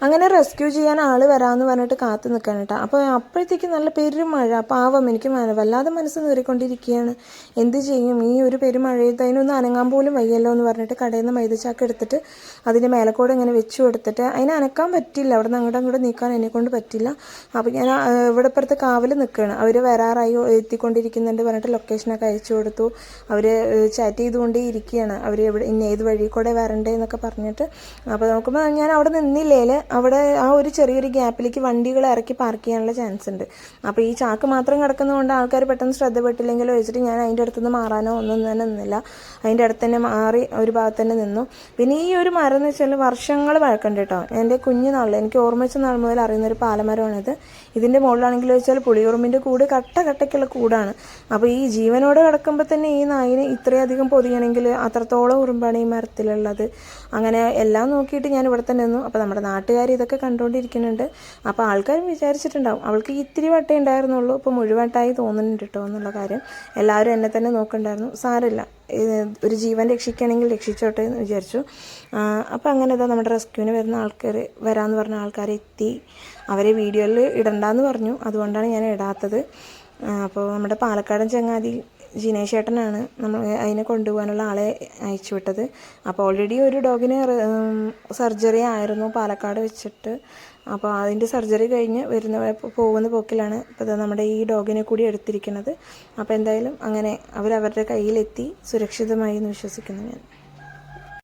അങ്ങനെ റെസ്ക്യൂ ചെയ്യാൻ ആൾ വരാമെന്ന് പറഞ്ഞിട്ട് കാത്തു നിൽക്കാൻ കേട്ടോ. അപ്പോൾ അപ്പോഴത്തേക്ക് നല്ല പെരുമഴ. പാവം, എനിക്ക് വല്ലാതെ മനസ്സ് നേറിക്കൊണ്ടിരിക്കുകയാണ്. എന്ത് ചെയ്യും ഈ ഒരു പെരുമഴയത്ത്? അതിനൊന്നും അനങ്ങാൻ പോലും വയ്യല്ലോ എന്ന് പറഞ്ഞിട്ട് കടയിൽ നിന്ന് മൈദച്ചാക്ക് എടുത്തിട്ട് അതിൻ്റെ മേലക്കൂടെ ഇങ്ങനെ വെച്ച് കൊടുത്തിട്ട് അതിനെ അനക്കാൻ പറ്റില്ല. അവിടെ നിന്ന് അങ്ങോട്ട് നീക്കാൻ എന്നെക്കൊണ്ട് പറ്റില്ല. അപ്പോൾ ഞാൻ ഇവിടെ ഇപ്പുറത്ത് കാവൽ നിൽക്കുകയാണ്. അവർ വരാറായി, എത്തിക്കൊണ്ടിരിക്കുന്നുണ്ട് പറഞ്ഞിട്ട് ലൊക്കേഷനൊക്കെ അയച്ചു കൊടുത്തു. അവർ ചാറ്റ് ചെയ്തുകൊണ്ടേ ഇരിക്കുകയാണ്. അവർ ഇന്ന് ഏത് വഴി കൂടെ വരണ്ടേ എന്നൊക്കെ പറഞ്ഞിട്ട്. അപ്പോൾ നോക്കുമ്പോൾ ഞാൻ അവിടെ നിന്നില്ലേൽ അവിടെ ആ ഒരു ചെറിയൊരു ഗ്യാപ്പിലേക്ക് വണ്ടികൾ ഇറക്കി പാർക്ക് ചെയ്യാനുള്ള ചാൻസ് ഉണ്ട്. അപ്പോൾ ഈ ചാക്ക് മാത്രം കിടക്കുന്നതുകൊണ്ട് ആൾക്കാർ പെട്ടെന്ന് ശ്രദ്ധപ്പെട്ടില്ലെങ്കിലോ വെച്ചിട്ട് ഞാൻ അതിൻ്റെ അടുത്തുനിന്ന് മാറാനോ ഒന്നും തന്നെ നിന്നില്ല. അതിൻ്റെ അടുത്ത് തന്നെ മാറി ഒരു ഭാഗത്ത് തന്നെ നിന്നു. പിന്നെ ഈ ഒരു മരം എന്ന് വെച്ചാൽ വർഷങ്ങൾ പഴക്കണ്ട് കേട്ടോ. എൻ്റെ കുഞ്ഞുനാളിൽ എനിക്ക് ഓർമ്മ വെച്ച നാൾ മുതൽ അറിയുന്നൊരു പാലമരമാണിത്. ഇതിൻ്റെ മുകളിലാണെങ്കിൽ വെച്ചാൽ പുളിയുറുമ്പിൻ്റെ കൂട് കട്ടയ്ക്കുള്ള കൂടാണ്. അപ്പോൾ ഈ ജീവനോട് കിടക്കുമ്പോൾ തന്നെ ഈ നായിനെ ഇത്രയധികം പൊതിയണമെങ്കിൽ അത്രത്തോളം ഉറുമ്പാണ് ഈ മരത്തിലുള്ളത്. അങ്ങനെ എല്ലാം നോക്കിയിട്ട് ഞാൻ ഇവിടെ തന്നെ നിന്നു. അപ്പോൾ നമ്മുടെ നാട്ടുകാർ ഇതൊക്കെ കണ്ടുകൊണ്ടിരിക്കുന്നുണ്ട്. അപ്പോൾ ആൾക്കാർ വിചാരിച്ചിട്ടുണ്ടാവും അവൾക്ക് ഇത്തിരി വട്ടേ ഉണ്ടായിരുന്നുള്ളൂ, ഇപ്പോൾ മുഴുവട്ടായി തോന്നുന്നുണ്ട് കേട്ടോ എന്നുള്ള കാര്യം. എല്ലാവരും എന്നെ തന്നെ നോക്കുന്നുണ്ടായിരുന്നു. സാരമില്ല, ഒരു ജീവൻ രക്ഷിക്കുകയാണെങ്കിൽ രക്ഷിച്ചോട്ടെ എന്ന് വിചാരിച്ചു. അപ്പോൾ അങ്ങനെ ഇതാ നമ്മുടെ റെസ്ക്യൂവിന് വരുന്ന ആൾക്കാർ വരാമെന്ന് പറഞ്ഞ ആൾക്കാർ എത്തി. അവരെ വീഡിയോയിൽ ഇടണ്ടെന്ന് പറഞ്ഞു, അതുകൊണ്ടാണ് ഞാൻ ഇടാത്തത്. അപ്പോൾ നമ്മുടെ പാലക്കാടൻ ചങ്ങാതി ജിനേഷ് ചേട്ടനാണ് നമ്മൾ അതിനെ കൊണ്ടുപോകാനുള്ള ആളെ അയച്ചു വിട്ടത്. അപ്പോൾ ഓൾറെഡി ഒരു ഡോഗിന് സർജറി ആയിരുന്നു പാലക്കാട് വെച്ചിട്ട്. അപ്പോൾ അതിൻ്റെ സർജറി കഴിഞ്ഞ് പോകുന്ന പോക്കിലാണ് ഇപ്പോൾ നമ്മുടെ ഈ ഡോഗിനെ കൂടി എടുത്തിരിക്കുന്നത്. അപ്പോൾ എന്തായാലും അങ്ങനെ അവരവരുടെ കയ്യിലെത്തി സുരക്ഷിതമായി എന്ന് വിശ്വസിക്കുന്നു ഞാൻ.